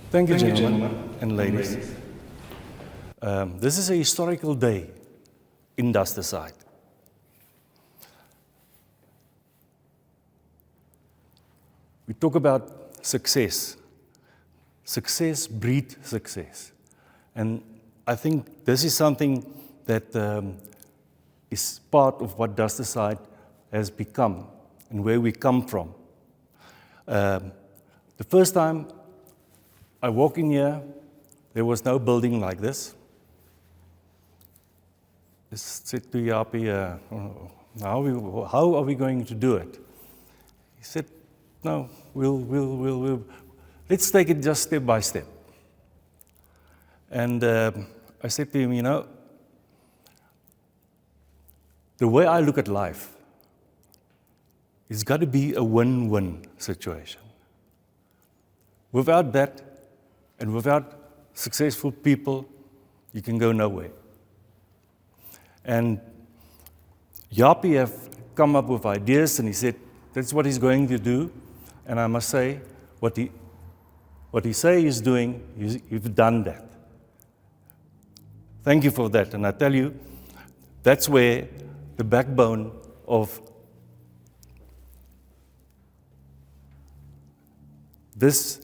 Thank you, gentlemen and ladies. This is a historical day in Dustaside. We talk about success. Success breeds success. And I think this is something that is part of what Dustaside has become and where we come from. The first time I walked in here, there was no building like this. I said to Yapi, how are we going to do it? He said, no, we'll let's take it just step by step. And I said to him, the way I look at life, it's got to be a win-win situation. Without that, and without successful people, you can go nowhere. And Yapi have come up with ideas, and he said, that's what he's going to do. And I must say, what he say he's doing, you've done that. Thank you for that. And I tell you, that's where the backbone of this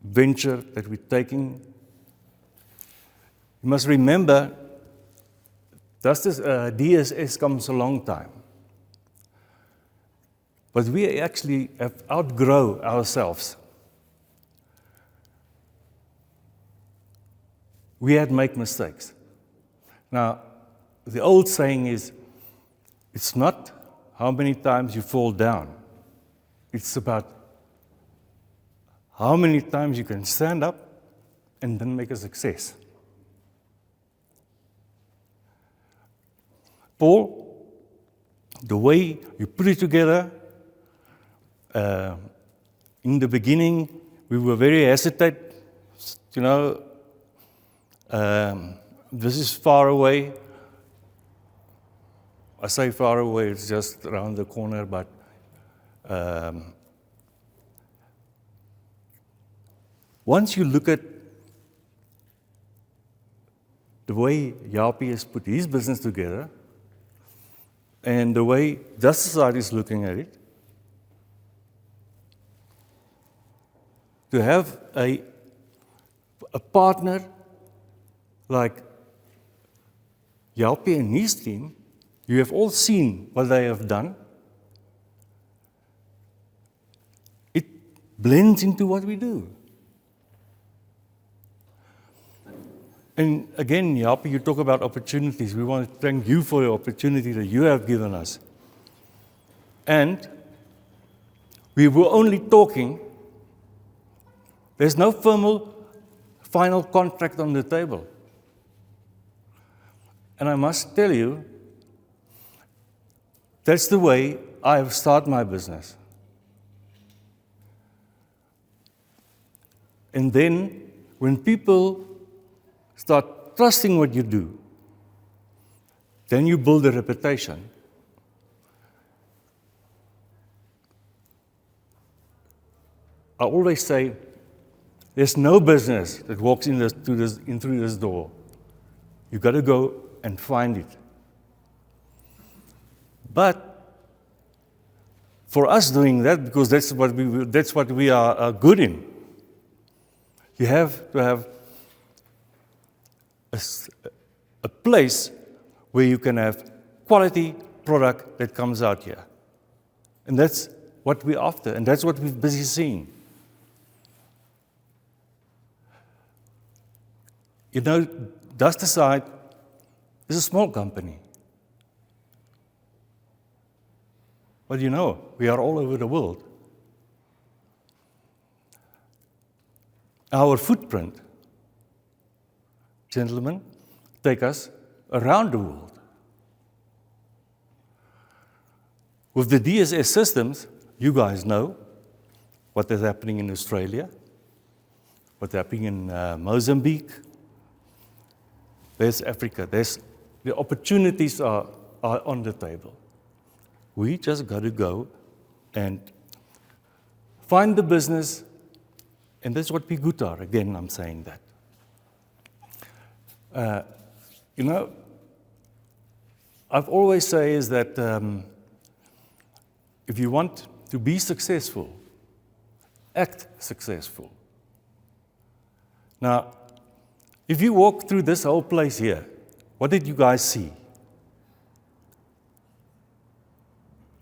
venture that we're taking. You must remember, DSS comes a long time. But we actually have outgrown ourselves. We had made mistakes. Now, the old saying is, it's not how many times you fall down. It's about how many times you can stand up and then make a success. Paul, the way you put it together, in the beginning, we were very hesitant, this is far away. I say far away, it's just around the corner, but once you look at the way Yapi has put his business together and the way Dustaside is looking at it, to have a partner like Yapi and his team, you have all seen what they have done. It blends into what we do. And again, Yapi, you talk about opportunities. We want to thank you for the opportunity that you have given us. And we were only talking. There's no final contract on the table. And I must tell you, that's the way I have started my business. And then, when people start trusting what you do, then you build a reputation. I always say, there's no business that walks in through this door. You've got to go and find it. But for us doing that, because that's what we are good in, you have to have a place where you can have quality product that comes out here. And that's what we're after, and that's what we're busy seeing. Dustaside is a small company. But we are all over the world. Our footprint, gentlemen, take us around the world. With the DSS systems, you guys know what is happening in Australia, what's happening in Mozambique. There's Africa. The opportunities are on the table. We just got to go and find the business And that's what we good are. Again, I'm saying that. You know, I've always say is that if you want to be successful, act successful. Now, if you walk through this whole place here, what did you guys see?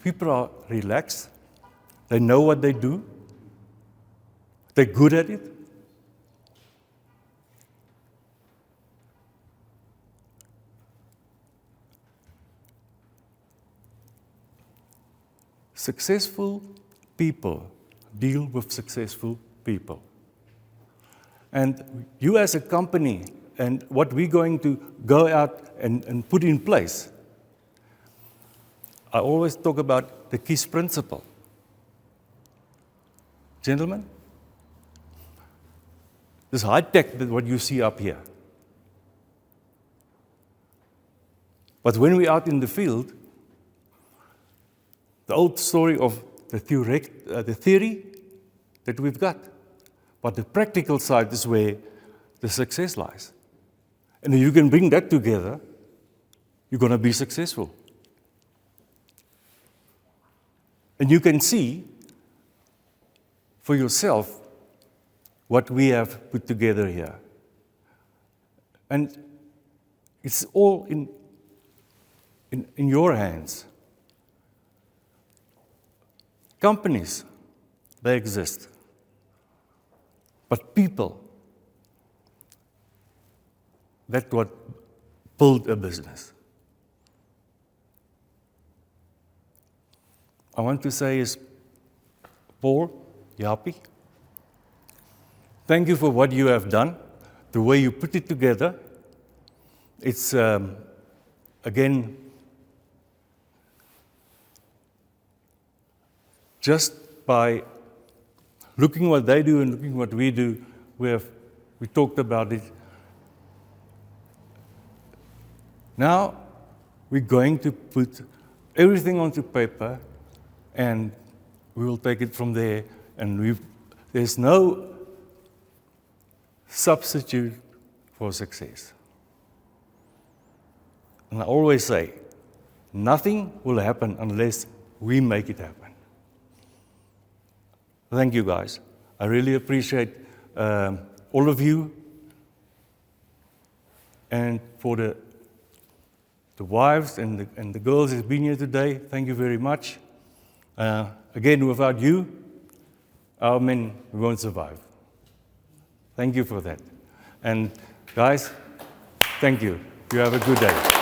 People are relaxed. They know what they do. They're good at it. Successful people deal with successful people. And you as a company, and what we're going to go out and put in place, I always talk about the KISS principle. Gentlemen, this high tech, what you see up here. But when we're out in the field, the old story of the theory that we've got, but the practical side is where the success lies. And if you can bring that together, you're going to be successful. And you can see for yourself what we have put together here. And it's all in your hands. Companies, they exist. But people, that's what build a business. I want to say is, Paul, Yapi, thank you for what you have done, the way you put it together. It's, again, just by looking what they do and looking what we do, we talked about it. Now, we're going to put everything onto paper, and we will take it from there. And there's no substitute for success. And I always say, nothing will happen unless we make it happen. Thank you, guys. I really appreciate all of you. And for the wives and the girls that's been here today, thank you very much. Again, without you, our men won't survive. Thank you for that. And guys, thank you. You have a good day.